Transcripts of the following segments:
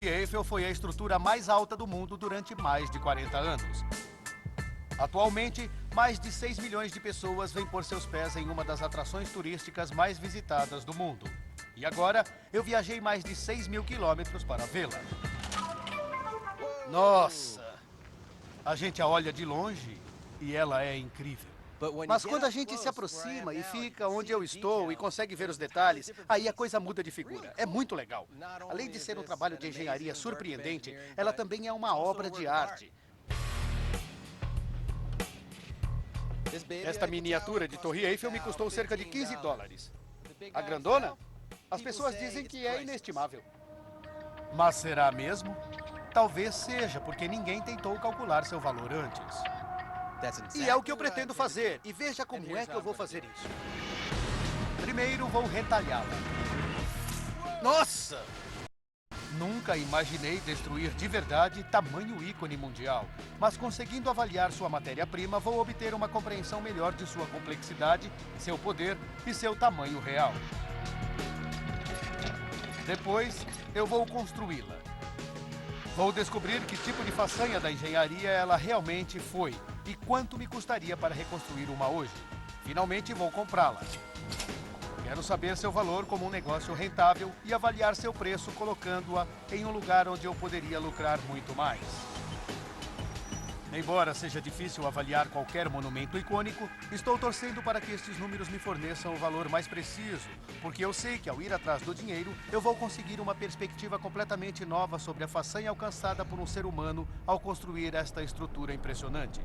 Eiffel foi a estrutura mais alta do mundo durante mais de 40 anos. Atualmente, mais de 6 milhões de pessoas vêm pôr seus pés em uma das atrações turísticas mais visitadas do mundo. E agora, eu viajei mais de 6 mil quilômetros para vê-la. Nossa! A gente a olha de longe e ela é incrível. Mas quando a gente se aproxima e fica onde eu estou e consegue ver os detalhes, aí a coisa muda de figura. É muito legal. Além de ser um trabalho de engenharia surpreendente, ela também é uma obra de arte. Esta miniatura de Torre Eiffel me custou cerca de $15. A grandona? As pessoas dizem que é inestimável. Mas será mesmo? Talvez seja, porque ninguém tentou calcular seu valor antes. E é o que eu pretendo fazer. E veja como é que eu vou fazer isso. Primeiro vou retalhá-la. Nossa! Nunca imaginei destruir de verdade tamanho ícone mundial. Mas conseguindo avaliar sua matéria-prima, vou obter uma compreensão melhor de sua complexidade, seu poder e seu tamanho real. Depois, eu vou construí-la. Vou descobrir que tipo de façanha da engenharia ela realmente foi e quanto me custaria para reconstruir uma hoje. Finalmente vou comprá-la. Quero saber seu valor como um negócio rentável e avaliar seu preço colocando-a em um lugar onde eu poderia lucrar muito mais. Embora seja difícil avaliar qualquer monumento icônico, estou torcendo para que estes números me forneçam o valor mais preciso, porque eu sei que ao ir atrás do dinheiro, eu vou conseguir uma perspectiva completamente nova sobre a façanha alcançada por um ser humano ao construir esta estrutura impressionante.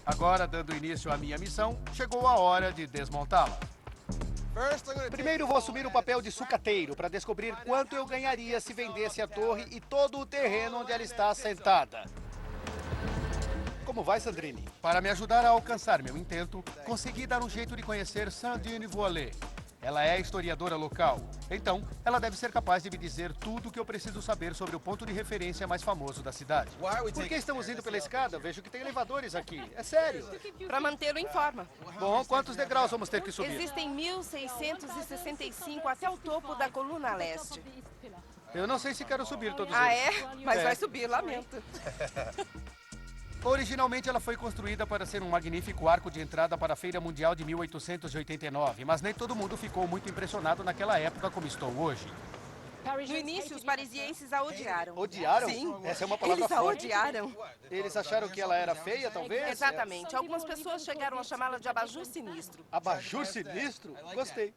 Agora, dando início à minha missão, chegou a hora de desmontá-la. Primeiro vou assumir o papel de sucateiro para descobrir quanto eu ganharia se vendesse a torre e todo o terreno onde ela está assentada. Como vai, Sandrine? Para me ajudar a alcançar meu intento, consegui dar um jeito de conhecer Sandrine Voilet. Ela é historiadora local, então ela deve ser capaz de me dizer tudo o que eu preciso saber sobre o ponto de referência mais famoso da cidade. Por que estamos indo pela escada? Vejo que tem elevadores aqui. É sério. Para mantê-lo em forma. Bom, quantos degraus vamos ter que subir? Existem 1.665 até o topo da coluna leste. Eu não sei se quero subir todos Ah, eles. é? Mas vai subir, lamento. Originalmente ela foi construída para ser um magnífico arco de entrada para a Feira Mundial de 1889, mas nem todo mundo ficou muito impressionado naquela época como estou hoje. No início, os parisienses a odiaram. Odiaram? Sim. Essa é uma palavra Eles a forte. odiaram. Eles acharam que ela era feia, talvez? Exatamente. Algumas pessoas chegaram a chamá-la de abajur sinistro. Abajur sinistro? Gostei.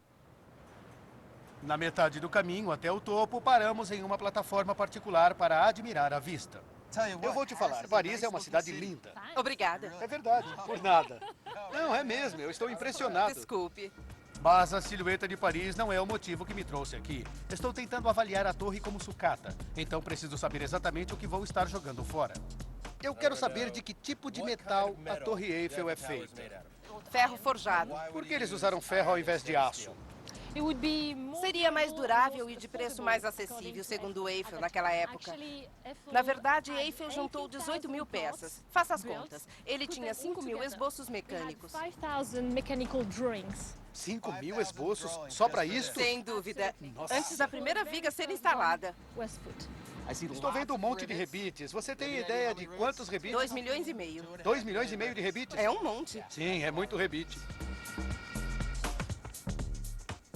Na metade do caminho até o topo, paramos em uma plataforma particular para admirar a vista. Eu vou te falar, Paris é uma cidade linda. Obrigada. É verdade, por nada. Não, é mesmo, eu estou impressionado. Desculpe. Mas a silhueta de Paris não é o motivo que me trouxe aqui. Estou tentando avaliar a torre como sucata, então preciso saber exatamente o que vou estar jogando fora. Eu quero saber de que tipo de metal a Torre Eiffel é feita. Ferro forjado. Por que eles usaram ferro ao invés de aço? Seria mais durável e de preço mais acessível, segundo Eiffel, naquela época. Na verdade, Eiffel juntou 18 mil peças. Faça as contas. Ele tinha 5 mil esboços mecânicos. 5 mil esboços só para isto? Sem dúvida. Nossa. Antes da primeira viga ser instalada. Estou vendo um monte de rebites. Você tem ideia de quantos rebites? 2,5 milhões. 2 milhões e meio de rebites? É um monte. Sim, é muito rebite.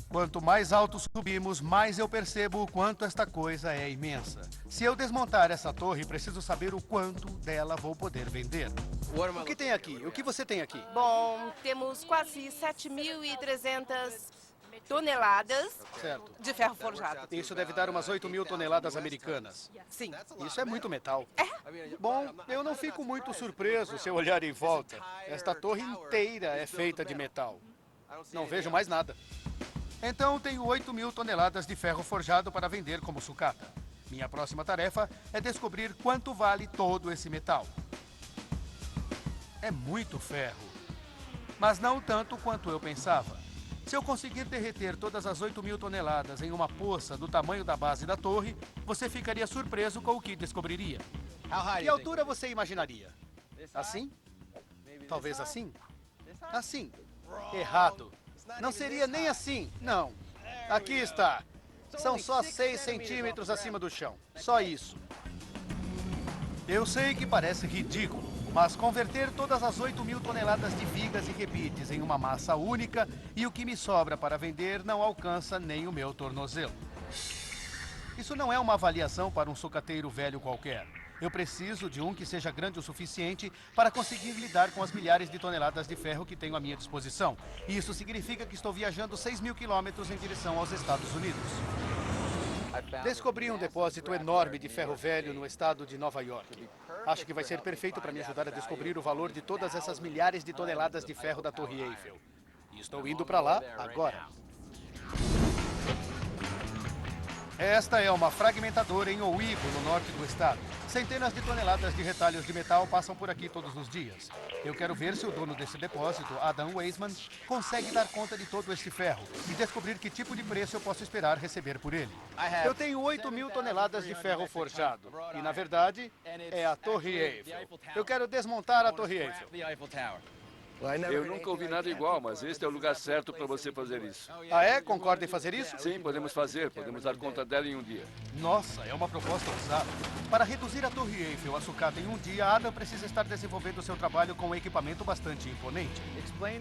Quanto mais alto subimos, mais eu percebo o quanto esta coisa é imensa. Se eu desmontar essa torre, preciso saber o quanto dela vou poder vender. O que tem aqui? O que você tem aqui? Bom, temos quase 7.300 toneladas Certo. de ferro forjado. Isso deve dar umas 8 mil toneladas americanas. Sim. Isso é muito metal. Bom, eu não fico muito surpreso se eu olhar em volta. Esta torre inteira é feita de metal. Não vejo mais nada. Então, tenho 8 mil toneladas de ferro forjado para vender como sucata. Minha próxima tarefa é descobrir quanto vale todo esse metal. É muito ferro. Mas não tanto quanto eu pensava. Se eu conseguir derreter todas as 8 mil toneladas em uma poça do tamanho da base da torre, você ficaria surpreso com o que descobriria. Que altura você imaginaria? Assim? Talvez assim? Assim. Errado. Não seria nem assim, não. Aqui está. São só 6 centímetros acima do chão. Só isso. Eu sei que parece ridículo, mas converter todas as 8.000 toneladas de vigas e rebites em uma massa única e o que me sobra para vender não alcança nem o meu tornozelo. Isso não é uma avaliação para um sucateiro velho qualquer. Eu preciso de um que seja grande o suficiente para conseguir lidar com as milhares de toneladas de ferro que tenho à minha disposição. E isso significa que estou viajando 6.000 quilômetros em direção aos Estados Unidos. Descobri um depósito enorme de ferro velho no estado de Nova York. Acho que vai ser perfeito para me ajudar a descobrir o valor de todas essas milhares de toneladas de ferro da Torre Eiffel. E estou indo para lá agora. Esta é uma fragmentadora em Owego, no norte do estado. Centenas de toneladas de retalhos de metal passam por aqui todos os dias. Eu quero ver se o dono desse depósito, Adam Weisman, consegue dar conta de todo este ferro e descobrir que tipo de preço eu posso esperar receber por ele. Eu tenho 8.000 toneladas de ferro forjado e, na verdade, é a Torre Eiffel. Eu quero desmontar a Torre Eiffel. Eu nunca ouvi nada igual, mas este é o lugar certo para você fazer isso. Ah, é? Concorda em fazer isso? Sim, podemos fazer. Podemos dar conta dela em um dia. Nossa, é uma proposta ousada. Para reduzir a Torre Eiffel a sucata em um dia, Adam precisa estar desenvolvendo seu trabalho com um equipamento bastante imponente.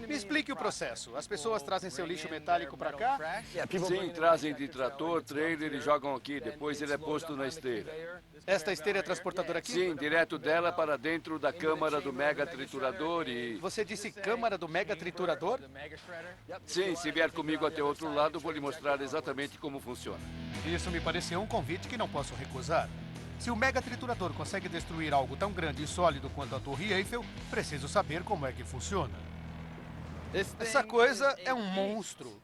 Me explique o processo. As pessoas trazem seu lixo metálico para cá? Sim, trazem de trator, trailer e jogam aqui. Depois ele é posto na esteira. Esta esteira é transportadora aqui? Sim, direto dela para dentro da câmara do mega triturador e... Você disse câmara do mega triturador? Sim, se vier comigo até o outro lado, vou lhe mostrar exatamente como funciona. Isso me pareceu um convite que não posso recusar. Se o mega triturador consegue destruir algo tão grande e sólido quanto a Torre Eiffel, preciso saber como é que funciona. Essa coisa é um monstro.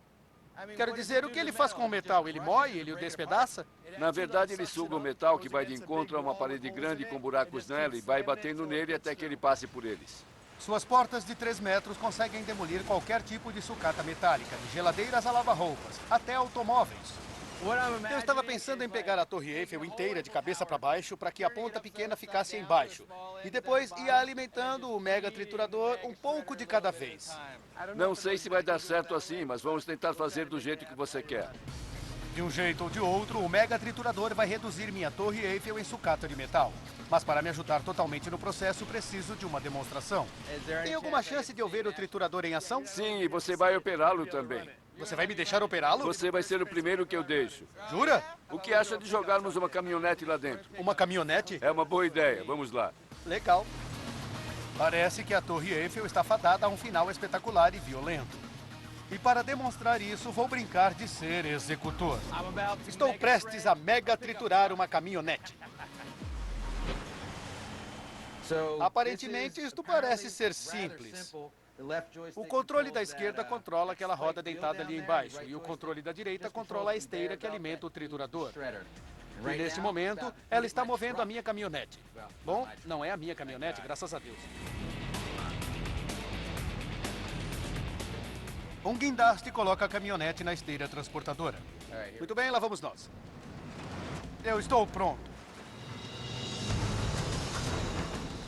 Quero dizer, o que ele faz com o metal? Ele moe? Ele o despedaça? Na verdade, ele suga o metal que vai de encontro a uma parede grande com buracos nela e vai batendo nele até que ele passe por eles. Suas portas de 3 metros conseguem demolir qualquer tipo de sucata metálica, de geladeiras a lava-roupas, até automóveis. Eu estava pensando em pegar a Torre Eiffel inteira de cabeça para baixo para que a ponta pequena ficasse embaixo. E depois ia alimentando o mega triturador um pouco de cada vez. Não sei se vai dar certo assim, mas vamos tentar fazer do jeito que você quer. De um jeito ou de outro, o mega triturador vai reduzir minha Torre Eiffel em sucata de metal. Mas para me ajudar totalmente no processo, preciso de uma demonstração. Tem alguma chance de eu ver o triturador em ação? Sim, e você vai operá-lo também. Você vai me deixar operá-lo? Você vai ser o primeiro que eu deixo. Jura? O que acha de jogarmos uma caminhonete lá dentro? Uma caminhonete? É uma boa ideia. Vamos lá. Legal. Parece que a Torre Eiffel está fadada a um final espetacular e violento. E para demonstrar isso, vou brincar de ser executor. Estou prestes a mega triturar uma caminhonete. Aparentemente, isto parece ser simples. O controle da esquerda controla aquela roda deitada ali embaixo, e o controle da direita controla a esteira que alimenta o triturador. E neste momento, ela está movendo a minha caminhonete. Bom, não é a minha caminhonete, graças a Deus. Um guindaste coloca a caminhonete na esteira transportadora. Muito bem, lá vamos nós. Eu estou pronto.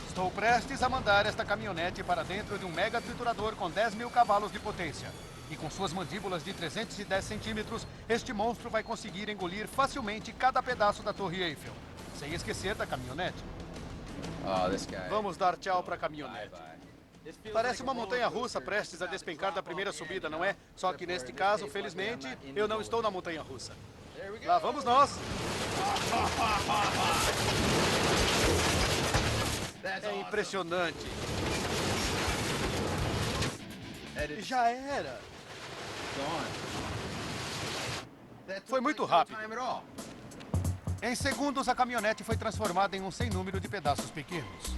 Estou prestes a mandar esta caminhonete para dentro de um mega triturador com 10.000 cavalos de potência. E com suas mandíbulas de 310 centímetros, este monstro vai conseguir engolir facilmente cada pedaço da Torre Eiffel, sem esquecer da caminhonete. Vamos dar tchau para a caminhonete. Parece uma montanha-russa prestes a despencar da primeira subida, não é? Só que neste caso, felizmente, eu não estou na montanha-russa. Lá vamos nós! É impressionante. Já era. Foi muito rápido. Em segundos, a caminhonete foi transformada em um sem número de pedaços pequenos.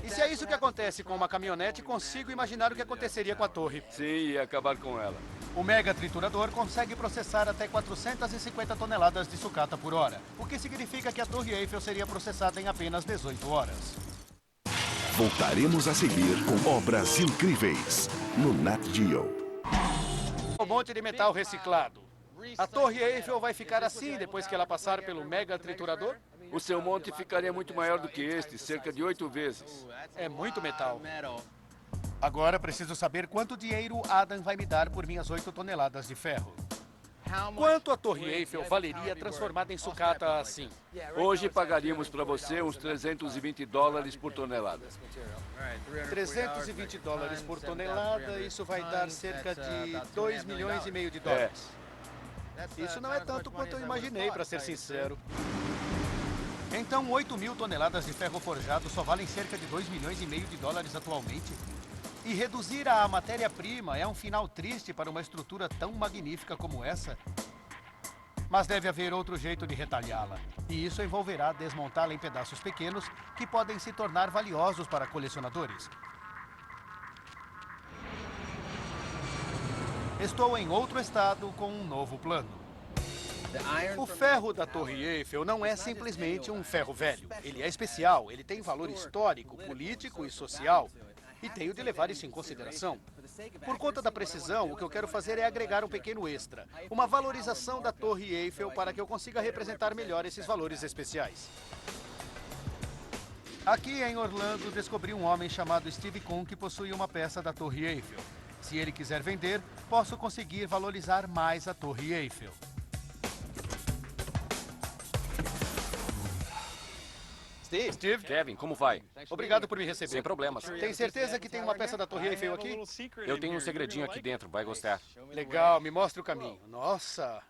E se é isso que acontece com uma caminhonete, consigo imaginar o que aconteceria com a torre. Sim, e acabar com ela. O mega triturador consegue processar até 450 toneladas de sucata por hora, o que significa que a Torre Eiffel seria processada em apenas 18 horas. Voltaremos a seguir com obras incríveis no Nat Geo. Um monte de metal reciclado. A Torre Eiffel vai ficar assim depois que ela passar pelo mega triturador? O seu monte ficaria muito maior do que este, cerca de 8 vezes. É muito metal. Agora preciso saber quanto dinheiro Adam vai me dar por minhas 8 toneladas de ferro. Quanto a Torre Eiffel valeria transformada em sucata assim? Hoje pagaríamos para você uns $320 por tonelada. $320 por tonelada, isso vai dar cerca de 2,5 milhões de dólares. Isso não é tanto quanto eu imaginei, para ser sincero. Então, 8.000 toneladas de ferro forjado só valem cerca de 2,5 milhões de dólares atualmente? E reduzir a matéria-prima é um final triste para uma estrutura tão magnífica como essa? Mas deve haver outro jeito de retalhá-la. E isso envolverá desmontá-la em pedaços pequenos que podem se tornar valiosos para colecionadores. Estou em outro estado com um novo plano. O ferro da Torre Eiffel não é simplesmente um ferro velho. Ele é especial, ele tem valor histórico, político e social. E tenho de levar isso em consideração. Por conta da precisão, o que eu quero fazer é agregar um pequeno extra. Uma valorização da Torre Eiffel para que eu consiga representar melhor esses valores especiais. Aqui em Orlando, descobri um homem chamado Steve Kuhn que possui uma peça da Torre Eiffel. Se ele quiser vender, posso conseguir valorizar mais a Torre Eiffel. Steve? Kevin, como vai? Obrigado por me receber. Sem problemas. Tem certeza que tem uma peça da Torre Eiffel aqui? Eu tenho um segredinho aqui dentro, vai gostar. Legal, me mostre o caminho. Nossa,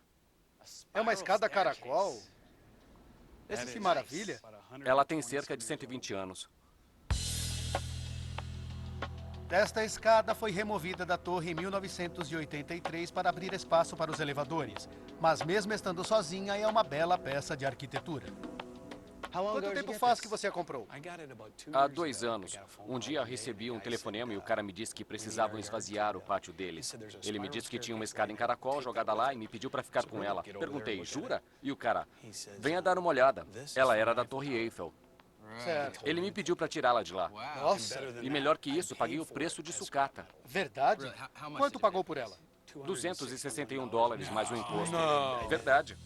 é uma escada caracol. Que maravilha. Ela tem cerca de 120 anos. Esta escada foi removida da torre em 1983 para abrir espaço para os elevadores. Mas mesmo estando sozinha, é uma bela peça de arquitetura. Quanto tempo faz que você a comprou? Há 2 anos. Um dia recebi um telefonema e o cara me disse que precisavam esvaziar o pátio deles. Ele me disse que tinha uma escada em caracol jogada lá e me pediu para ficar com ela. Perguntei, jura? E o cara, venha dar uma olhada. Ela era da Torre Eiffel. Certo. Ele me pediu para tirá-la de lá. Nossa, E melhor que isso, paguei o preço de sucata. verdade? Quanto pagou por ela? $261 mais o imposto. Não. Verdade.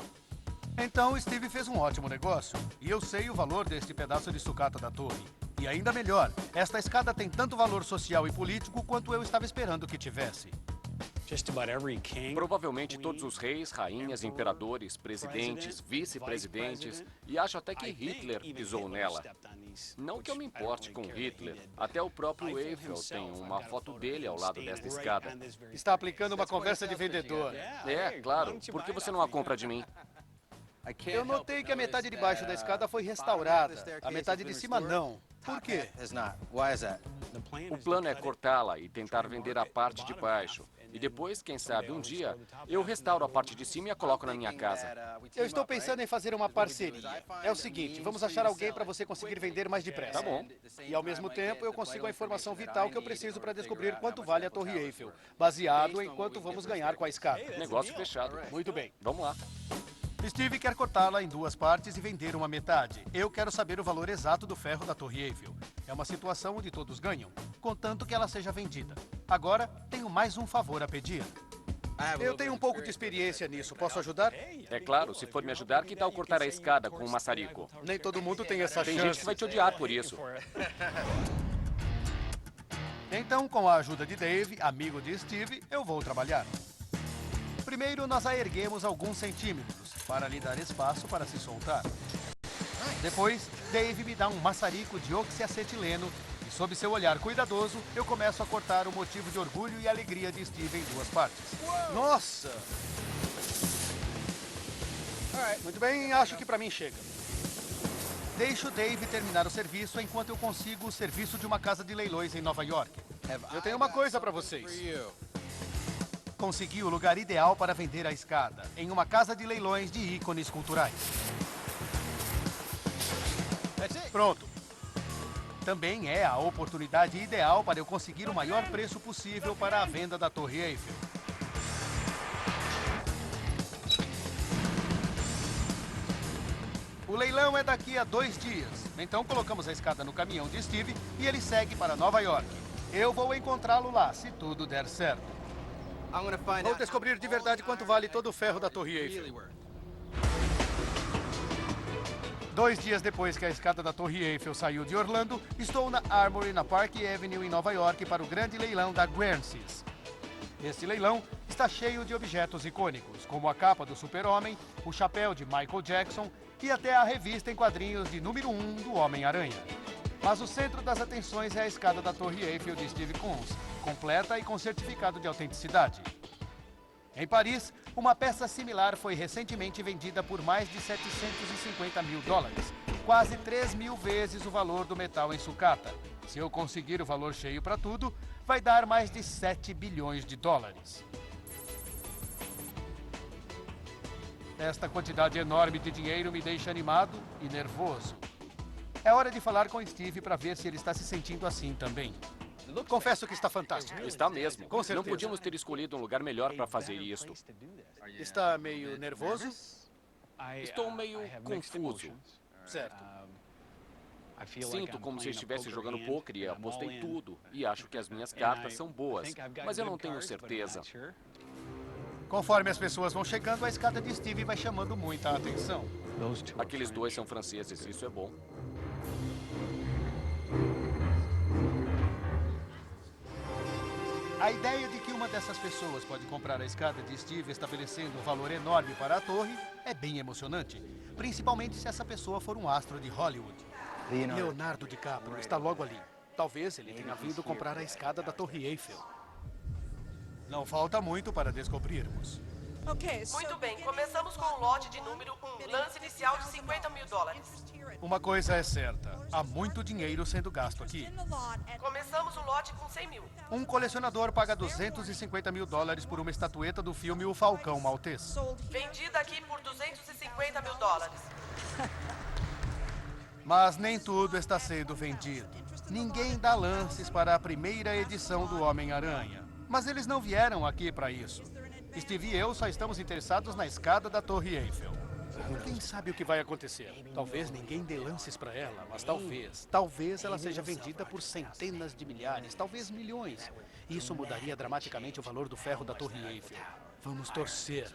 Então, o Steve fez um ótimo negócio. E eu sei o valor deste pedaço de sucata da torre. E ainda melhor, esta escada tem tanto valor social e político quanto eu estava esperando que tivesse. Provavelmente todos os reis, rainhas, imperadores, presidentes, vice-presidentes, e acho até que Hitler pisou nela. Não que eu me importe com Hitler, até o próprio Eiffel tem uma foto dele ao lado desta escada. Está aplicando uma conversa de vendedor. É, claro. Por que você não a compra de mim? Eu notei que a metade de baixo da escada foi restaurada. A metade de cima não. Por quê? O plano é cortá-la e tentar vender a parte de baixo. E depois, quem sabe, um dia, eu restauro a parte de cima e a coloco na minha casa. Eu estou pensando em fazer uma parceria. É o seguinte, vamos achar alguém para você conseguir vender mais depressa. Tá bom. E ao mesmo tempo eu consigo a informação vital que eu preciso para descobrir quanto vale a Torre Eiffel, baseado em quanto vamos ganhar com a escada. Negócio fechado. Muito bem. Vamos lá. Steve quer cortá-la em 2 partes e vender uma metade. Eu quero saber o valor exato do ferro da Torre Eiffel. É uma situação onde todos ganham, contanto que ela seja vendida. Agora, tenho mais um favor a pedir. Eu tenho um pouco de experiência nisso. Posso ajudar? É claro, se for me ajudar, que tal cortar a escada com um maçarico? Nem todo mundo tem essa Tem chance. gente que vai te odiar por isso. Então, com a ajuda de Dave, amigo de Steve, eu vou trabalhar. Primeiro, nós a erguemos alguns centímetros, para lhe dar espaço para se soltar. Depois, Dave me dá um maçarico de oxiacetileno e, sob seu olhar cuidadoso, eu começo a cortar o motivo de orgulho e alegria de Steve em 2 partes. Nossa! Muito bem, acho que para mim chega. Deixo Dave terminar o serviço enquanto eu consigo o serviço de uma casa de leilões em Nova York. Eu tenho uma coisa para vocês. Consegui o lugar ideal para vender a escada, em uma casa de leilões de ícones culturais. Pronto. Também é a oportunidade ideal para eu conseguir o maior preço possível para a venda da Torre Eiffel. O leilão é daqui a 2 dias, então colocamos a escada no caminhão de Steve e ele segue para Nova York. Eu vou encontrá-lo lá, se tudo der certo. Vou descobrir de verdade quanto vale todo o ferro da Torre Eiffel. 2 dias depois que a escada da Torre Eiffel saiu de Orlando, estou na Armory, na Park Avenue, em Nova York, para o grande leilão da Guernsey's. Este leilão está cheio de objetos icônicos, como a capa do Super-Homem, o chapéu de Michael Jackson e até a revista em quadrinhos de número 1 do Homem-Aranha. Mas o centro das atenções é a escada da Torre Eiffel de Steve Koons, completa e com certificado de autenticidade. Em Paris, uma peça similar foi recentemente vendida por mais de 750 mil dólares, quase 3.000 vezes o valor do metal em sucata. Se eu conseguir o valor cheio para tudo, vai dar mais de 7 bilhões de dólares. Esta quantidade enorme de dinheiro me deixa animado e nervoso. É hora de falar com Steve para ver se ele está se sentindo assim também. Confesso que está fantástico. Está mesmo. Com certeza. Não podíamos ter escolhido um lugar melhor para fazer isto. Está meio nervoso? Estou meio confuso. Certo. Sinto como se estivesse jogando pôquer e apostei tudo. E acho que as minhas cartas são boas, mas eu não tenho certeza. Conforme as pessoas vão chegando, a escada de Steve vai chamando muita atenção. Aqueles dois são franceses, isso é bom. A ideia de que uma dessas pessoas pode comprar a escada de Steve estabelecendo um valor enorme para a torre é bem emocionante, principalmente se essa pessoa for um astro de Hollywood. Leonardo DiCaprio está logo ali. Talvez ele tenha vindo comprar a escada da Torre Eiffel. Não falta muito para descobrirmos. Muito bem, começamos com o lote de número 1, lance inicial de 50 mil dólares. Uma coisa é certa, há muito dinheiro sendo gasto aqui. Começamos o lote com 100 mil. Um colecionador paga 250 mil dólares por uma estatueta do filme O Falcão Maltês. Vendida aqui por 250 mil dólares. Mas nem tudo está sendo vendido. Ninguém dá lances para a primeira edição do Homem-Aranha. Mas eles não vieram aqui para isso. Steve e eu só estamos interessados na escada da Torre Eiffel. Quem sabe o que vai acontecer? Talvez ninguém dê lances para ela, mas talvez ela seja vendida por centenas de milhares, talvez milhões. Isso mudaria dramaticamente o valor do ferro da Torre Eiffel. Vamos torcer.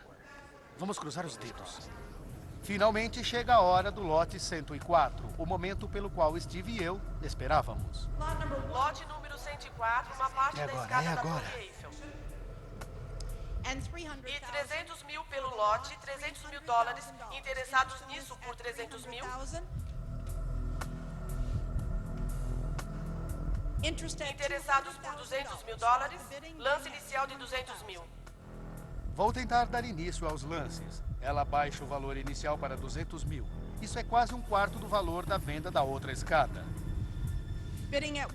Vamos cruzar os dedos. Finalmente chega a hora do lote 104, o momento pelo qual Steve e eu esperávamos. Lote número 104, uma parte da escada da Torre Eiffel. E 300 mil pelo lote, 300 mil dólares. Interessados nisso por 300 mil? Interessados por 200 mil dólares? Lance inicial de 200 mil. Vou tentar dar início aos lances. Ela baixa o valor inicial para 200 mil. Isso é quase um quarto do valor da venda da outra escada.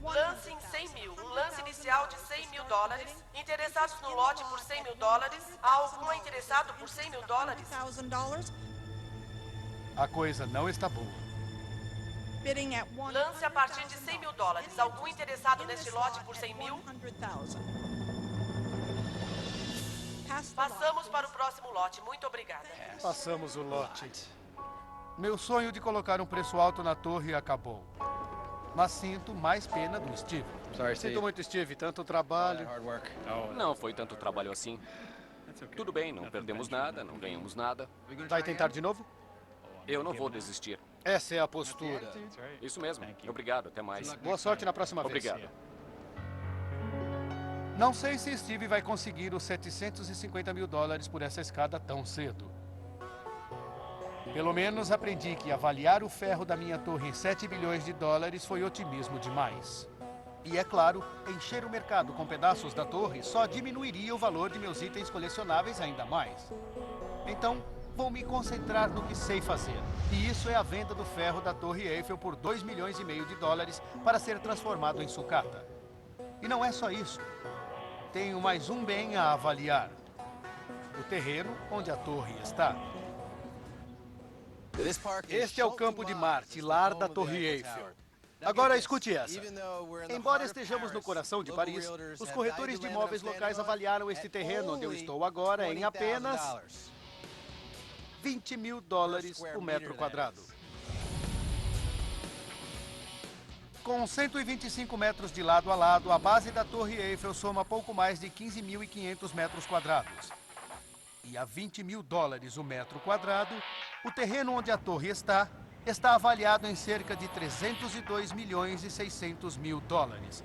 Lance em 100 mil. Um lance inicial de 100 mil dólares. Interessados no lote por 100 mil dólares. Há algum interessado por 100 mil dólares? A coisa não está boa. Lance a partir de 100 mil dólares. Algum interessado neste lote por 100 mil? Passamos para o próximo lote. Muito obrigada. Passamos o lote. Meu sonho de colocar um preço alto na torre acabou. Mas sinto mais pena do Steve. Sinto muito, Steve. Tanto trabalho. Não foi tanto trabalho assim. Tudo bem, não perdemos nada, não ganhamos nada. Vai tentar de novo? Eu não vou desistir. Essa é a postura. Isso mesmo. Obrigado, até mais. Boa sorte na próxima vez. Obrigado. Não sei se Steve vai conseguir os 750 mil dólares por essa escada tão cedo. Pelo menos aprendi que avaliar o ferro da minha torre em 7 bilhões de dólares foi otimismo demais. E é claro, encher o mercado com pedaços da torre só diminuiria o valor de meus itens colecionáveis ainda mais. Então, vou me concentrar no que sei fazer. E isso é a venda do ferro da Torre Eiffel por 2 milhões e meio de dólares para ser transformado em sucata. E não é só isso. Tenho mais um bem a avaliar. O terreno onde a torre está. Este é o campo de Marte, lar da Torre Eiffel. Agora escute essa. Embora estejamos no coração de Paris, os corretores de imóveis locais avaliaram este terreno onde eu estou agora em apenas 20 mil dólares o metro quadrado. Com 125 metros de lado a lado, a base da Torre Eiffel soma pouco mais de 15.500 metros quadrados. E a 20 mil dólares o metro quadrado, o terreno onde a torre está avaliado em cerca de 302 milhões e 600 mil dólares.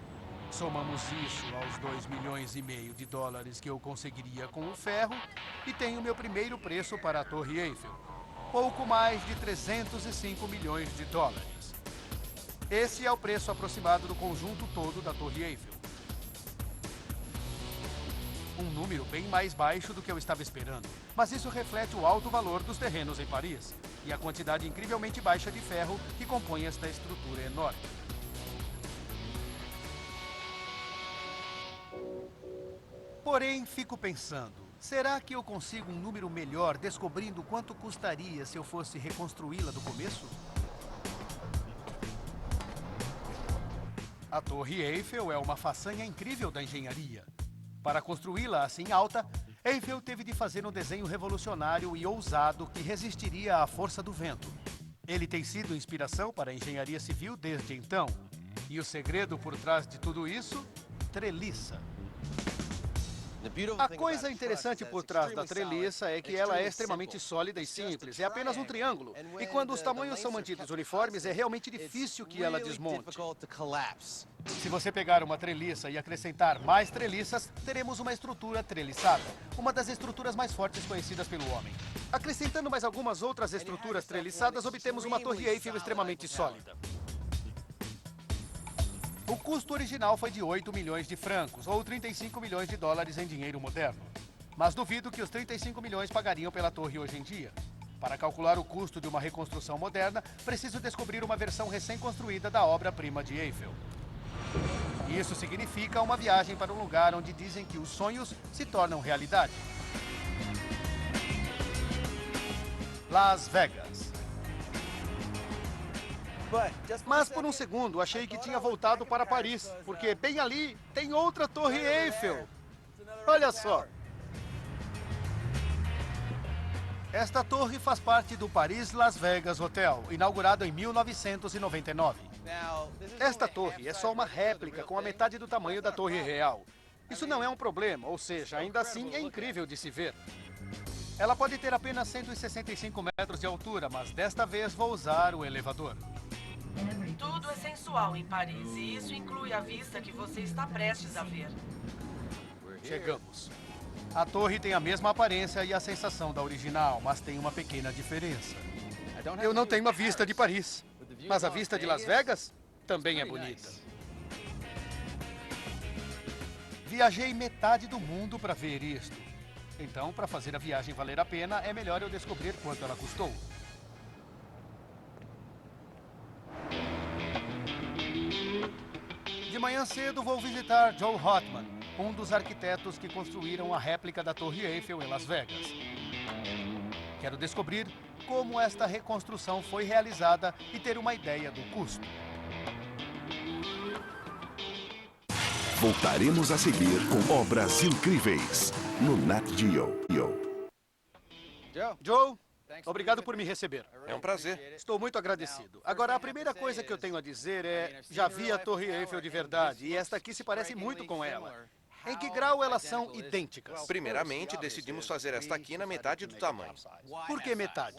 Somamos isso aos 2,5 milhões de dólares que eu conseguiria com o ferro e tenho meu primeiro preço para a Torre Eiffel. Pouco mais de 305 milhões de dólares. Esse é o preço aproximado do conjunto todo da Torre Eiffel. Um número bem mais baixo do que eu estava esperando, mas isso reflete o alto valor dos terrenos em Paris e a quantidade incrivelmente baixa de ferro que compõe esta estrutura enorme. Porém, fico pensando, será que eu consigo um número melhor descobrindo quanto custaria se eu fosse reconstruí-la do começo? A Torre Eiffel é uma façanha incrível da engenharia. Para construí-la assim alta, Eiffel teve de fazer um desenho revolucionário e ousado que resistiria à força do vento. Ele tem sido inspiração para a engenharia civil desde então. E o segredo por trás de tudo isso? Treliça. A coisa interessante por trás da treliça é que ela é extremamente sólida e simples. É apenas um triângulo. E quando os tamanhos são mantidos uniformes, é realmente difícil que ela desmonte. Se você pegar uma treliça e acrescentar mais treliças, teremos uma estrutura treliçada. Uma das estruturas mais fortes conhecidas pelo homem. Acrescentando mais algumas outras estruturas treliçadas, obtemos uma Torre Eiffel extremamente sólida. O custo original foi de 8 milhões de francos, ou 35 milhões de dólares em dinheiro moderno. Mas duvido que os 35 milhões pagariam pela torre hoje em dia. Para calcular o custo de uma reconstrução moderna, preciso descobrir uma versão recém-construída da obra-prima de Eiffel. Isso significa uma viagem para um lugar onde dizem que os sonhos se tornam realidade. Las Vegas. Mas por um segundo achei que tinha voltado para Paris, porque bem ali tem outra Torre Eiffel. Olha só. Esta torre faz parte do Paris Las Vegas Hotel, inaugurado em 1999. Esta torre é só uma réplica com a metade do tamanho da Torre Real. Isso não é um problema, ou seja, ainda assim é incrível de se ver. Ela pode ter apenas 165 metros de altura, mas desta vez vou usar o elevador. Tudo é sensual em Paris, e isso inclui a vista que você está prestes a ver. Chegamos. A torre tem a mesma aparência e a sensação da original, mas tem uma pequena diferença. Eu não tenho a vista de Paris, mas a vista de Las Vegas também é bonita. Viajei metade do mundo para ver isto. Então, para fazer a viagem valer a pena, é melhor eu descobrir quanto ela custou. De manhã cedo vou visitar Joe Hotman, um dos arquitetos que construíram a réplica da Torre Eiffel em Las Vegas. Quero descobrir como esta reconstrução foi realizada e ter uma ideia do custo. Voltaremos a seguir com obras incríveis no Nat Geo. Joe, obrigado por me receber. É um prazer. Estou muito agradecido. Agora, a primeira coisa que eu tenho a dizer é... Já vi a Torre Eiffel de verdade e esta aqui se parece muito com ela. Em que grau elas são idênticas? Primeiramente, decidimos fazer esta aqui na metade do tamanho. Por que metade?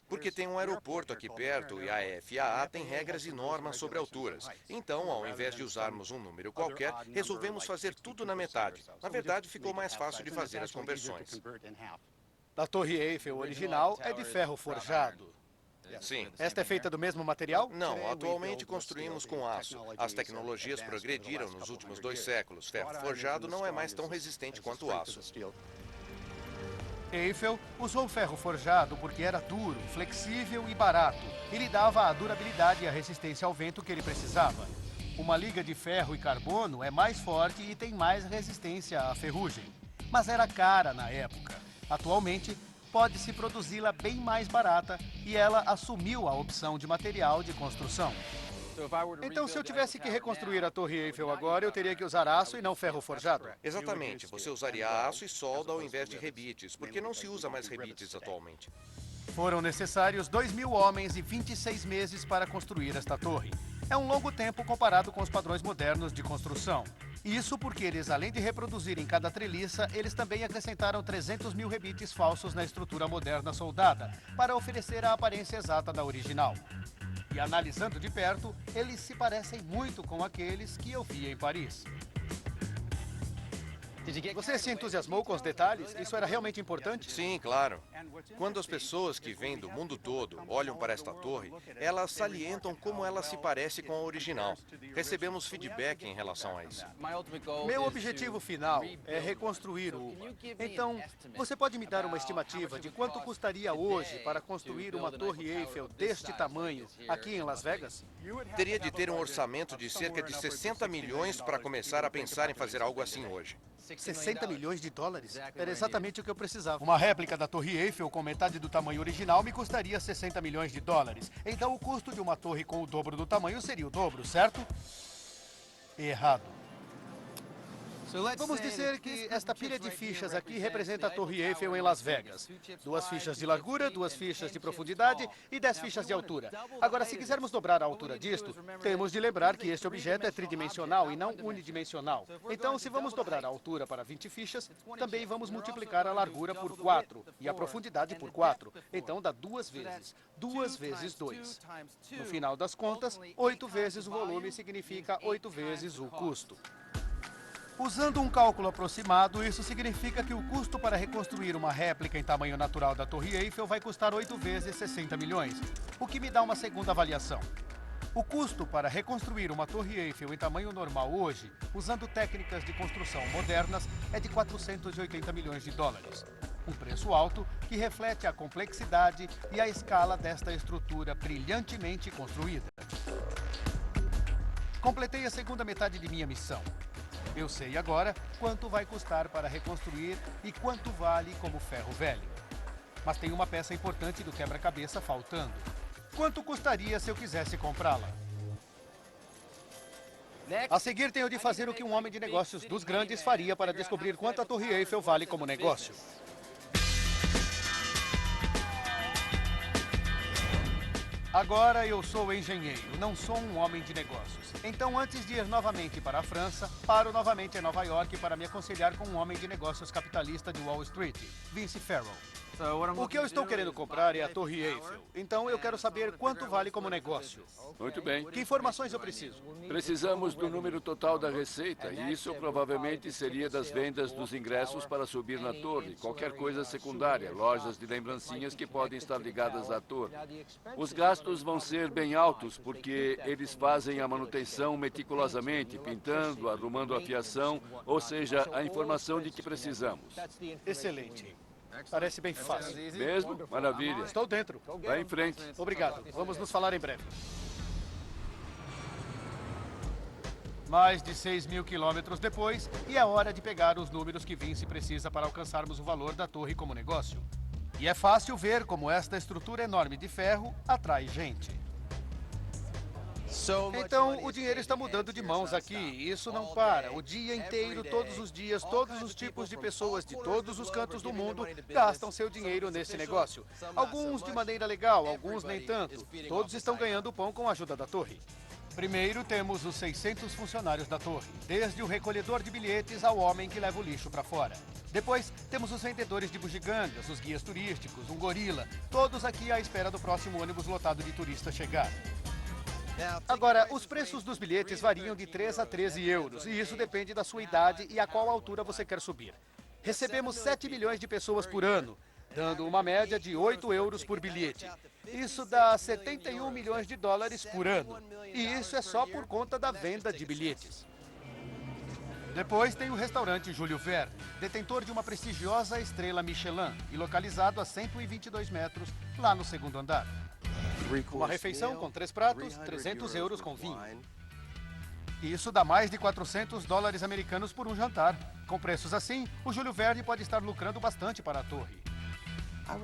Porque tem um aeroporto aqui perto e a FAA tem regras e normas sobre alturas. Então, ao invés de usarmos um número qualquer, resolvemos fazer tudo na metade. Na verdade, ficou mais fácil de fazer as conversões. A Torre Eiffel original é de ferro forjado. Sim. Esta é feita do mesmo material? Não, atualmente construímos com aço. As tecnologias progrediram nos últimos 2 séculos. Ferro forjado não é mais tão resistente quanto o aço. Eiffel usou ferro forjado porque era duro, flexível e barato. E lhe dava a durabilidade e a resistência ao vento que ele precisava. Uma liga de ferro e carbono é mais forte e tem mais resistência à ferrugem. Mas era cara na época. Atualmente, pode-se produzi-la bem mais barata e ela assumiu a opção de material de construção. Então, se eu tivesse que reconstruir a Torre Eiffel agora, eu teria que usar aço e não ferro forjado? Exatamente. Você usaria aço e solda ao invés de rebites, porque não se usa mais rebites atualmente. Foram necessários 2.000 homens e 26 meses para construir esta torre. É um longo tempo comparado com os padrões modernos de construção. Isso porque eles, além de reproduzirem cada treliça, eles também acrescentaram 300 mil rebites falsos na estrutura moderna soldada, para oferecer a aparência exata da original. E analisando de perto, eles se parecem muito com aqueles que eu vi em Paris. Você se entusiasmou com os detalhes? Isso era realmente importante? Sim, claro. Quando as pessoas que vêm do mundo todo olham para esta torre, elas salientam como ela se parece com a original. Recebemos feedback em relação a isso. Meu objetivo final é reconstruir uma. Então, você pode me dar uma estimativa de quanto custaria hoje para construir uma Torre Eiffel deste tamanho aqui em Las Vegas? Teria de ter um orçamento de cerca de 60 milhões para começar a pensar em fazer algo assim hoje. 60 milhões de dólares? Era exatamente o que eu precisava. Uma réplica da Torre Eiffel com metade do tamanho original me custaria 60 milhões de dólares. Então o custo de uma torre com o dobro do tamanho seria o dobro, certo? Errado. Vamos dizer que esta pilha de fichas aqui representa a Torre Eiffel em Las Vegas. 2 fichas de largura, 2 fichas de profundidade e 10 fichas de altura. Agora, se quisermos dobrar a altura disto, temos de lembrar que este objeto é tridimensional e não unidimensional. Então, se vamos dobrar a altura para 20 fichas, também vamos multiplicar a largura por 4 e a profundidade por 4. Então, dá 2 vezes. 2 vezes 2. No final das contas, 8 vezes o volume significa 8 vezes o custo. Usando um cálculo aproximado, isso significa que o custo para reconstruir uma réplica em tamanho natural da Torre Eiffel vai custar 8 vezes 60 milhões, o que me dá uma segunda avaliação. O custo para reconstruir uma Torre Eiffel em tamanho normal hoje, usando técnicas de construção modernas, é de 480 milhões de dólares. Um preço alto que reflete a complexidade e a escala desta estrutura brilhantemente construída. Completei a segunda metade de minha missão. Eu sei agora quanto vai custar para reconstruir e quanto vale como ferro velho. Mas tem uma peça importante do quebra-cabeça faltando. Quanto custaria se eu quisesse comprá-la? A seguir, tenho de fazer o que um homem de negócios dos grandes faria para descobrir quanto a Torre Eiffel vale como negócio. Agora eu sou engenheiro, não sou um homem de negócios. Então, antes de ir novamente para a França, paro novamente em Nova York para me aconselhar com um homem de negócios capitalista de Wall Street, Vince Farrell. O que eu estou querendo comprar é a Torre Eiffel. Então, eu quero saber quanto vale como negócio. Muito bem. Que informações eu preciso? Precisamos do número total da receita, e isso provavelmente seria das vendas dos ingressos para subir na torre, qualquer coisa secundária, lojas de lembrancinhas que podem estar ligadas à torre. Os gastos vão ser bem altos, porque eles fazem a manutenção meticulosamente, pintando, arrumando a fiação, ou seja, a informação de que precisamos. Excelente. Parece bem fácil. Mesmo? Maravilha. Estou dentro. Vai em frente. Obrigado. Vamos nos falar em breve. Mais de 6 mil quilômetros depois, e é hora de pegar os números que Vince precisa para alcançarmos o valor da torre como negócio. E é fácil ver como esta estrutura enorme de ferro atrai gente. Então, o dinheiro está mudando de mãos aqui. Isso não para. O dia inteiro, todos os dias, todos os tipos de pessoas de todos os cantos do mundo gastam seu dinheiro nesse negócio. Alguns de maneira legal, alguns nem tanto. Todos estão ganhando pão com a ajuda da torre. Primeiro, temos os 600 funcionários da torre, desde o recolhedor de bilhetes ao homem que leva o lixo para fora. Depois, temos os vendedores de bugigangas, os guias turísticos, um gorila, todos aqui à espera do próximo ônibus lotado de turistas chegar. Agora, os preços dos bilhetes variam de 3 a 13 euros, e isso depende da sua idade e a qual altura você quer subir. Recebemos 7 milhões de pessoas por ano, dando uma média de 8 euros por bilhete. Isso dá 71 milhões de dólares por ano. E isso é só por conta da venda de bilhetes. Depois tem o restaurante Júlio Verne, detentor de uma prestigiosa estrela Michelin e localizado a 122 metros, lá no segundo andar. Uma refeição com 3 pratos, 300 euros com vinho. Isso dá mais de 400 dólares americanos por um jantar. Com preços assim, o Júlio Verne pode estar lucrando bastante para a torre.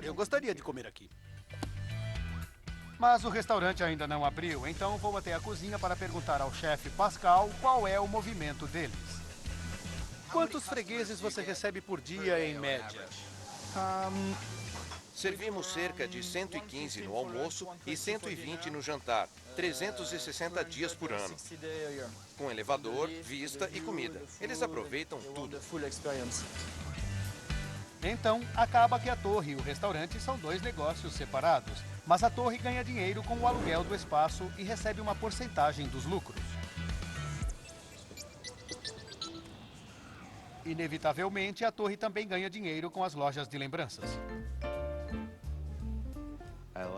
Eu gostaria de comer aqui. Mas o restaurante ainda não abriu, então vou até a cozinha para perguntar ao chefe Pascal qual é o movimento deles. Quantos fregueses você recebe por dia, em média? Servimos cerca de 115 no almoço e 120 no jantar, 360 dias por ano. Com elevador, vista e comida. Eles aproveitam tudo. Então, acaba que a torre e o restaurante são 2 negócios separados. Mas a torre ganha dinheiro com o aluguel do espaço e recebe uma porcentagem dos lucros. Inevitavelmente, a torre também ganha dinheiro com as lojas de lembranças.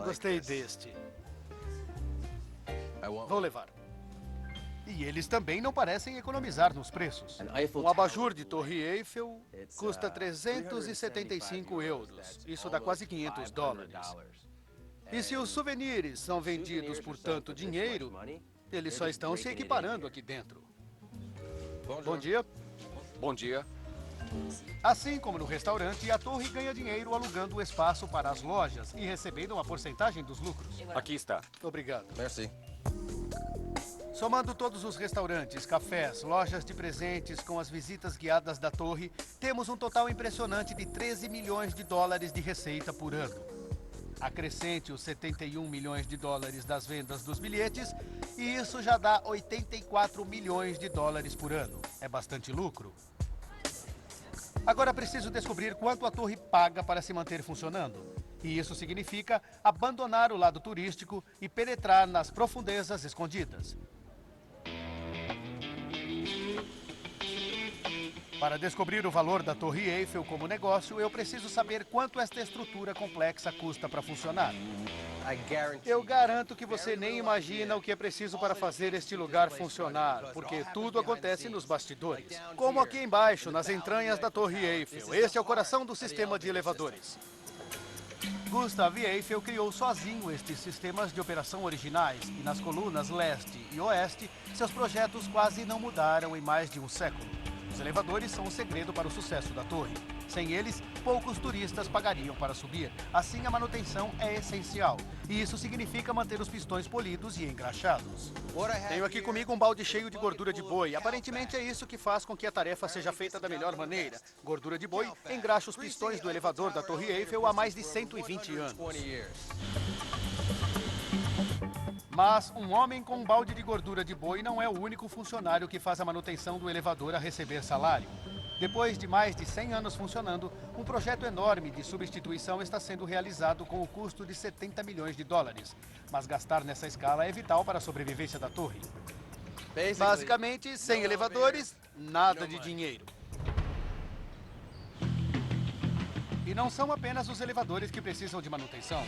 Gostei deste. Vou levar. E eles também não parecem economizar nos preços. Um abajur de Torre Eiffel custa 375 euros. Isso dá quase 500 dólares. E se os souvenirs são vendidos por tanto dinheiro, eles só estão se equiparando aqui dentro. Bom dia. Bom dia. Assim como no restaurante, a torre ganha dinheiro alugando o espaço para as lojas e recebendo uma porcentagem dos lucros. Aqui está. Obrigado. Merci. Somando todos os restaurantes, cafés, lojas de presentes com as visitas guiadas da torre, temos um total impressionante de 13 milhões de dólares de receita por ano. Acrescente os 71 milhões de dólares das vendas dos bilhetes e isso já dá 84 milhões de dólares por ano. É bastante lucro. Agora preciso descobrir quanto a torre paga para se manter funcionando. E isso significa abandonar o lado turístico e penetrar nas profundezas escondidas. Para descobrir o valor da Torre Eiffel como negócio, eu preciso saber quanto esta estrutura complexa custa para funcionar. Eu garanto que você nem imagina o que é preciso para fazer este lugar funcionar, porque tudo acontece nos bastidores. Como aqui embaixo, nas entranhas da Torre Eiffel. Este é o coração do sistema de elevadores. Gustav Eiffel criou sozinho estes sistemas de operação originais e nas colunas leste e oeste, seus projetos quase não mudaram em mais de um século. Os elevadores são o segredo para o sucesso da torre. Sem eles, poucos turistas pagariam para subir. Assim, a manutenção é essencial. E isso significa manter os pistões polidos e engraxados. Tenho aqui comigo um balde cheio de gordura de boi. Aparentemente é isso que faz com que a tarefa seja feita da melhor maneira. Gordura de boi engraxa os pistões do elevador da Torre Eiffel há mais de 120 anos. Mas um homem com um balde de gordura de boi não é o único funcionário que faz a manutenção do elevador a receber salário. Depois de mais de 100 anos funcionando, um projeto enorme de substituição está sendo realizado com o custo de 70 milhões de dólares. Mas gastar nessa escala é vital para a sobrevivência da torre. Basicamente, sem elevadores, nada de dinheiro. E não são apenas os elevadores que precisam de manutenção.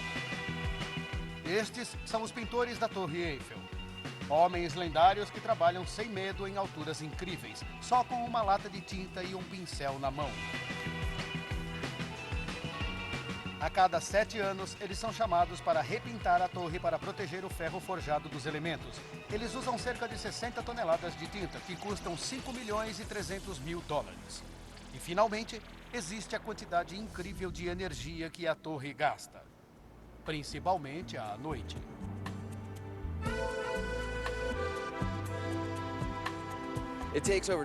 Estes são os pintores da Torre Eiffel. Homens lendários que trabalham sem medo em alturas incríveis, só com uma lata de tinta e um pincel na mão. A cada 7 anos, eles são chamados para repintar a torre para proteger o ferro forjado dos elementos. Eles usam cerca de 60 toneladas de tinta, que custam 5 milhões e 300 mil dólares. E, finalmente, existe a quantidade incrível de energia que a torre gasta. Principalmente à noite.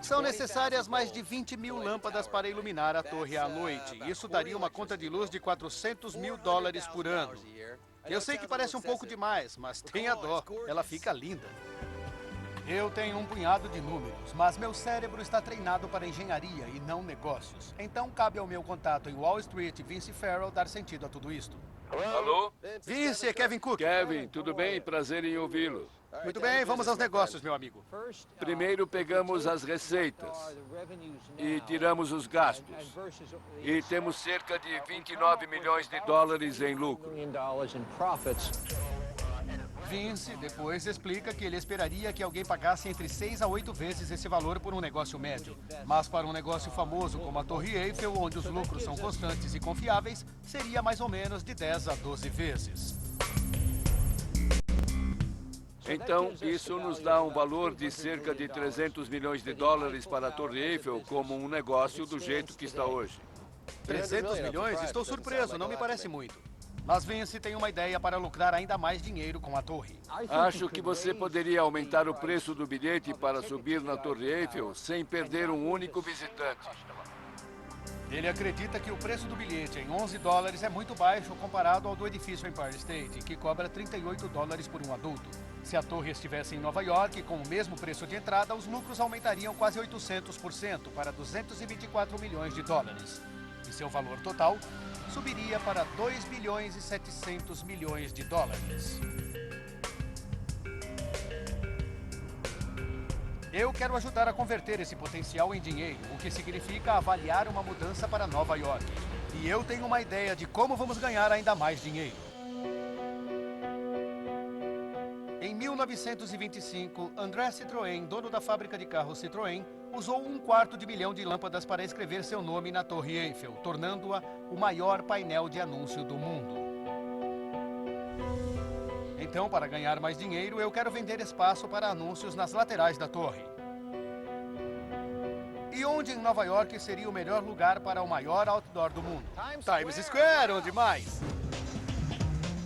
São necessárias mais de 20 mil lâmpadas para iluminar a torre à noite. Isso daria uma conta de luz de 400 mil dólares por ano. Eu sei que parece um pouco demais, mas tenha dó. Ela fica linda. Eu tenho um punhado de números, mas meu cérebro está treinado para engenharia e não negócios. Então cabe ao meu contato em Wall Street, Vince Farrell, dar sentido a tudo isto. Alô? Vince, é Kevin Cook. Kevin, tudo bem? Prazer em ouvi-lo. Muito bem, vamos aos negócios, meu amigo. Primeiro pegamos as receitas e tiramos os gastos. E temos cerca de 29 milhões de dólares em lucro. Vince depois explica que ele esperaria que alguém pagasse entre 6 a 8 vezes esse valor por um negócio médio. Mas para um negócio famoso como a Torre Eiffel, onde os lucros são constantes e confiáveis, seria mais ou menos de 10 a 12 vezes. Então, isso nos dá um valor de cerca de 300 milhões de dólares para a Torre Eiffel como um negócio do jeito que está hoje. 300 milhões? Estou surpreso, não me parece muito. Mas Vince tem uma ideia para lucrar ainda mais dinheiro com a torre. Acho que você poderia aumentar o preço do bilhete para subir na Torre Eiffel sem perder um único visitante. Ele acredita que o preço do bilhete em 11 dólares é muito baixo comparado ao do edifício Empire State, que cobra 38 dólares por um adulto. Se a torre estivesse em Nova York, com o mesmo preço de entrada, os lucros aumentariam quase 800% para 224 milhões de dólares. e seu valor total subiria para 2 bilhões e 700 milhões de dólares. Eu quero ajudar a converter esse potencial em dinheiro, o que significa avaliar uma mudança para Nova York. E eu tenho uma ideia de como vamos ganhar ainda mais dinheiro. Em 1925, André Citroën, dono da fábrica de carros Citroën, usou $250 milhão de lâmpadas para escrever seu nome na Torre Eiffel, tornando-a o maior painel de anúncio do mundo. Então, para ganhar mais dinheiro, eu quero vender espaço para anúncios nas laterais da torre. E onde em Nova York seria o melhor lugar para o maior outdoor do mundo? Times Square, onde mais?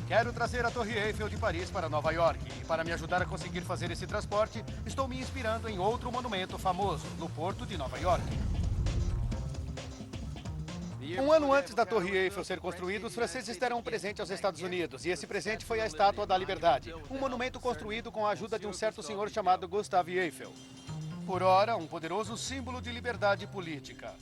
Quero trazer a Torre Eiffel de Paris para Nova York. E para me ajudar a conseguir fazer esse transporte, estou me inspirando em outro monumento famoso, no Porto de Nova York. Um ano antes da Torre Eiffel ser construída, os franceses deram um presente aos Estados Unidos. E esse presente foi a Estátua da Liberdade, um monumento construído com a ajuda de um certo senhor chamado Gustave Eiffel. Por ora, um poderoso símbolo de liberdade política.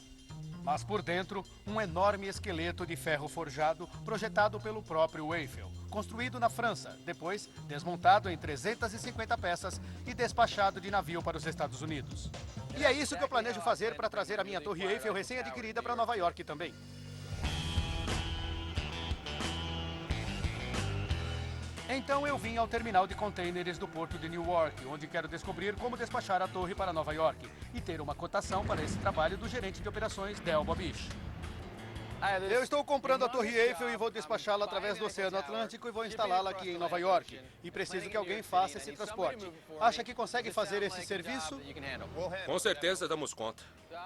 Mas por dentro, um enorme esqueleto de ferro forjado projetado pelo próprio Eiffel, construído na França, depois desmontado em 350 peças e despachado de navio para os Estados Unidos. E é isso que eu planejo fazer para trazer a minha Torre Eiffel recém-adquirida para Nova York também. Então eu vim ao terminal de contêineres do Porto de Newark, onde quero descobrir como despachar a torre para Nova York e ter uma cotação para esse trabalho do gerente de operações Del Bobiche. Eu estou comprando a Torre Eiffel e vou despachá-la através do Oceano Atlântico e vou instalá-la aqui em Nova York. E preciso que alguém faça esse transporte. Acha que consegue fazer esse serviço? Com certeza damos conta.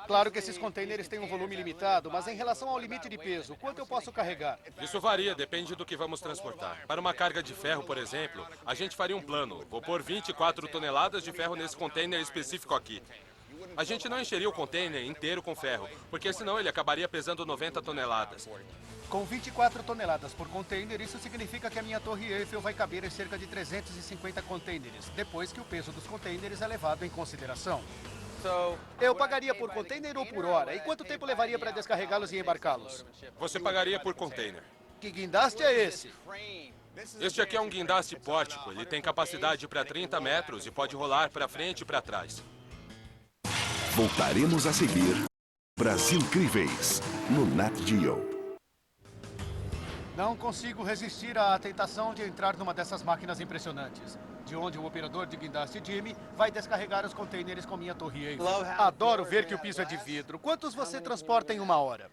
Claro que esses contêineres têm um volume limitado, mas em relação ao limite de peso, quanto eu posso carregar? Isso varia, depende do que vamos transportar. Para uma carga de ferro, por exemplo, a gente faria um plano. Vou pôr 24 toneladas de ferro nesse contêiner específico aqui. A gente não encheria o contêiner inteiro com ferro, porque senão ele acabaria pesando 90 toneladas. Com 24 toneladas por container, isso significa que a minha Torre Eiffel vai caber em cerca de 350 containers, depois que o peso dos containers é levado em consideração. Eu pagaria por container ou por hora? E quanto tempo levaria para descarregá-los e embarcá-los? Você pagaria por container. Que guindaste é esse? Este aqui é um guindaste pórtico. Ele tem capacidade para 30 metros e pode rolar para frente e para trás. Voltaremos a seguir Brasil Incríveis, no Nat Geo. Não consigo resistir à tentação de entrar numa dessas máquinas impressionantes, de onde o operador de guindaste Jimmy vai descarregar os contêineres com minha Torre Eiffel. Adoro ver que o piso é de vidro. Quantos você transporta em uma hora?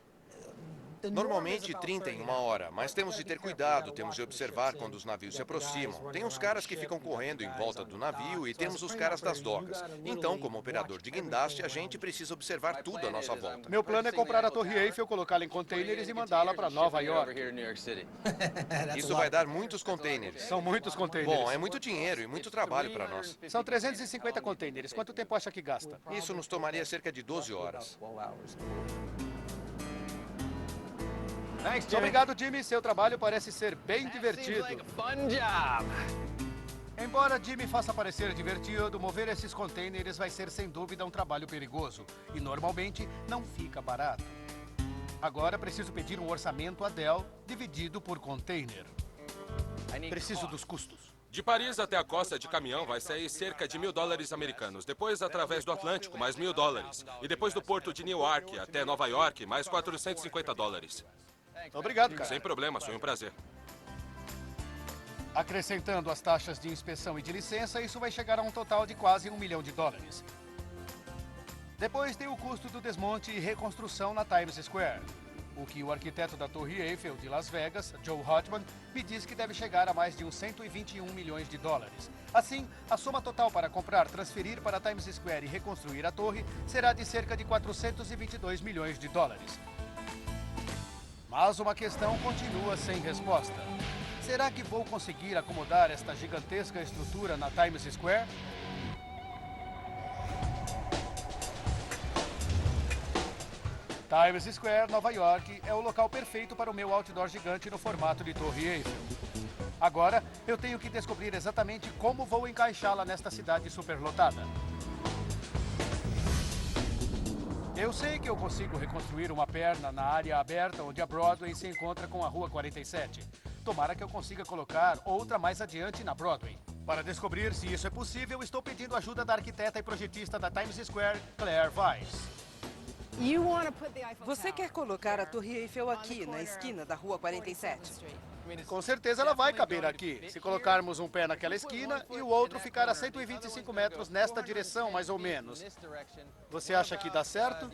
Normalmente 30 em uma hora, mas temos de ter cuidado, temos de observar quando os navios se aproximam. Tem os caras que ficam correndo em volta do navio e temos os caras das docas. Então, como operador de guindaste, a gente precisa observar tudo à nossa volta. Meu plano é comprar a Torre Eiffel, colocá-la em containers e mandá-la para Nova York. Isso vai dar muitos containers. São muitos containers. Bom, é muito dinheiro e muito trabalho para nós. São 350 containers. Quanto tempo acha que gasta? Isso nos tomaria cerca de 12 horas. Obrigado, Jimmy. Seu trabalho parece ser bem divertido. Embora Jimmy faça parecer divertido, mover esses containers vai ser sem dúvida um trabalho perigoso. E normalmente não fica barato. Agora preciso pedir um orçamento a Del dividido por container. Preciso dos custos. De Paris até a costa de caminhão vai sair cerca de $1.000 americanos. Depois, através do Atlântico, mais $1.000. E depois do porto de Newark até Nova York, mais $450. Obrigado, cara. Sem problema, foi um prazer. Acrescentando as taxas de inspeção e de licença, isso vai chegar a um total de quase $1 milhão. Depois tem o custo do desmonte e reconstrução na Times Square, o que o arquiteto da Torre Eiffel de Las Vegas, Joe Hotman, me diz que deve chegar a mais de uns $121 milhões. Assim, a soma total para comprar, transferir para Times Square e reconstruir a torre será de cerca de $422 milhões. Mas uma questão continua sem resposta. Será que vou conseguir acomodar esta gigantesca estrutura na Times Square? Times Square, Nova York, é o local perfeito para o meu outdoor gigante no formato de Torre Eiffel. Agora, eu tenho que descobrir exatamente como vou encaixá-la nesta cidade superlotada. Eu sei que eu consigo reconstruir uma perna na área aberta onde a Broadway se encontra com a Rua 47. Tomara que eu consiga colocar outra mais adiante na Broadway. Para descobrir se isso é possível, estou pedindo ajuda da arquiteta e projetista da Times Square, Claire Weiss. Você quer colocar a Torre Eiffel aqui, na esquina da Rua 47? Com certeza ela vai caber aqui, se colocarmos um pé naquela esquina e o outro ficar a 125 metros nesta direção, mais ou menos. Você acha que dá certo?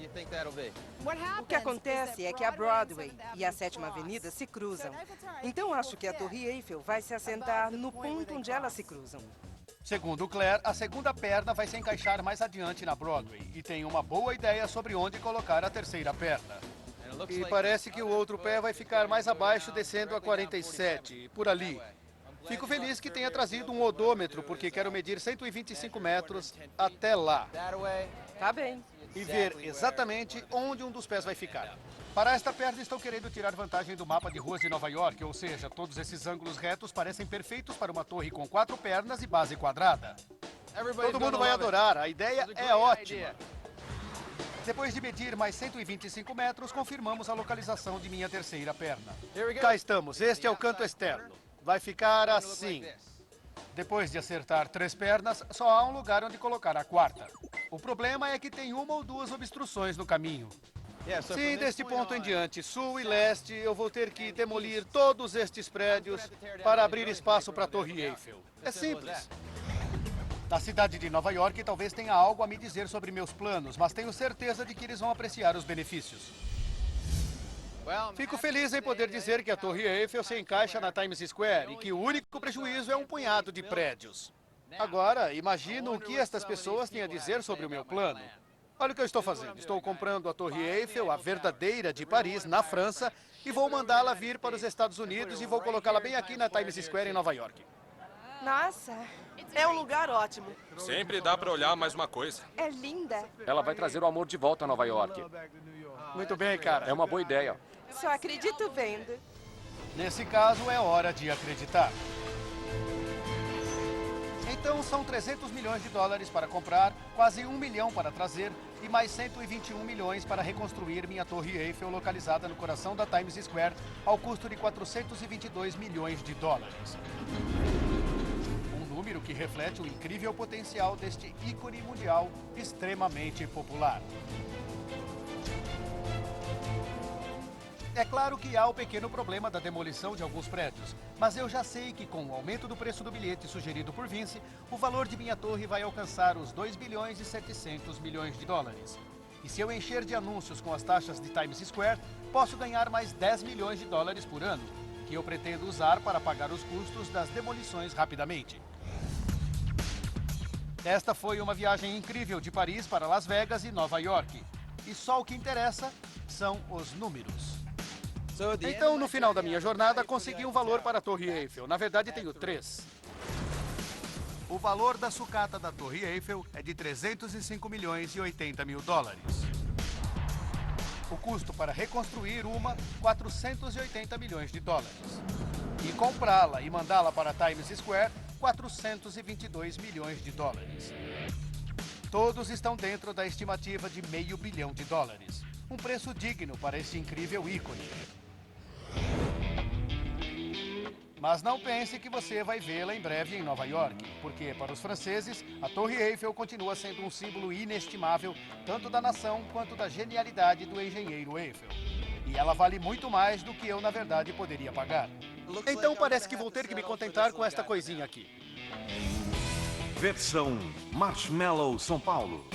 O que acontece é que a Broadway e a 7ª Avenida se cruzam. Então acho que a Torre Eiffel vai se assentar no ponto onde elas se cruzam. Segundo Claire, a segunda perna vai se encaixar mais adiante na Broadway e tem uma boa ideia sobre onde colocar a terceira perna. E parece que o outro pé vai ficar mais abaixo, descendo a 47, por ali. Fico feliz que tenha trazido um odômetro, porque quero medir 125 metros até lá. Tá bem. E ver exatamente onde um dos pés vai ficar. Para esta perna, estou querendo tirar vantagem do mapa de ruas de Nova York, ou seja, todos esses ângulos retos parecem perfeitos para uma torre com 4 pernas e base quadrada. Todo mundo vai adorar, a ideia é ótima. Depois de medir mais 125 metros, confirmamos a localização de minha terceira perna. Cá estamos, este é o canto externo. Vai ficar assim. Depois de acertar 3 pernas, só há um lugar onde colocar a quarta. O problema é que tem 1 ou 2 obstruções no caminho. Sim, deste ponto em diante, sul e leste, eu vou ter que demolir todos estes prédios para abrir espaço para a Torre Eiffel. É simples. Na cidade de Nova York, talvez tenha algo a me dizer sobre meus planos, mas tenho certeza de que eles vão apreciar os benefícios. Fico feliz em poder dizer que a Torre Eiffel se encaixa na Times Square e que o único prejuízo é um punhado de prédios. Agora, imagino o que estas pessoas têm a dizer sobre o meu plano. Olha o que eu estou fazendo. Estou comprando a Torre Eiffel, a verdadeira de Paris, na França, e vou mandá-la vir para os Estados Unidos e vou colocá-la bem aqui na Times Square, em Nova York. Nossa, é um lugar ótimo. Sempre dá pra olhar mais uma coisa. É linda. Ela vai trazer o amor de volta a Nova York. Muito bem, cara. É uma boa ideia. Só acredito vendo. Nesse caso, é hora de acreditar. Então, são 300 milhões de dólares para comprar, quase 1 milhão para trazer e mais 121 milhões para reconstruir minha Torre Eiffel localizada no coração da Times Square ao custo de 422 milhões de dólares. Um número que reflete o incrível potencial deste ícone mundial extremamente popular. É claro que há o pequeno problema da demolição de alguns prédios, mas eu já sei que com o aumento do preço do bilhete sugerido por Vince, o valor de minha torre vai alcançar os 2 bilhões e 700 milhões de dólares. E se eu encher de anúncios com as taxas de Times Square, posso ganhar mais 10 milhões de dólares por ano, que eu pretendo usar para pagar os custos das demolições rapidamente. Esta foi uma viagem incrível de Paris para Las Vegas e Nova York. E só o que interessa são os números. Então, no final da minha jornada, consegui um valor para a Torre Eiffel. Na verdade, tenho 3. O valor da sucata da Torre Eiffel é de 305 milhões e 80 mil dólares. O custo para reconstruir uma, 480 milhões de dólares. E comprá-la e mandá-la para Times Square, 422 milhões de dólares. Todos estão dentro da estimativa de $500 bilhão. Um preço digno para este incrível ícone. Mas não pense que você vai vê-la em breve em Nova York, porque para os franceses, a Torre Eiffel continua sendo um símbolo inestimável, tanto da nação quanto da genialidade do engenheiro Eiffel. E ela vale muito mais do que eu, na verdade, poderia pagar. Então parece que vou ter que me contentar com esta coisinha aqui. Versão Marshmallow São Paulo.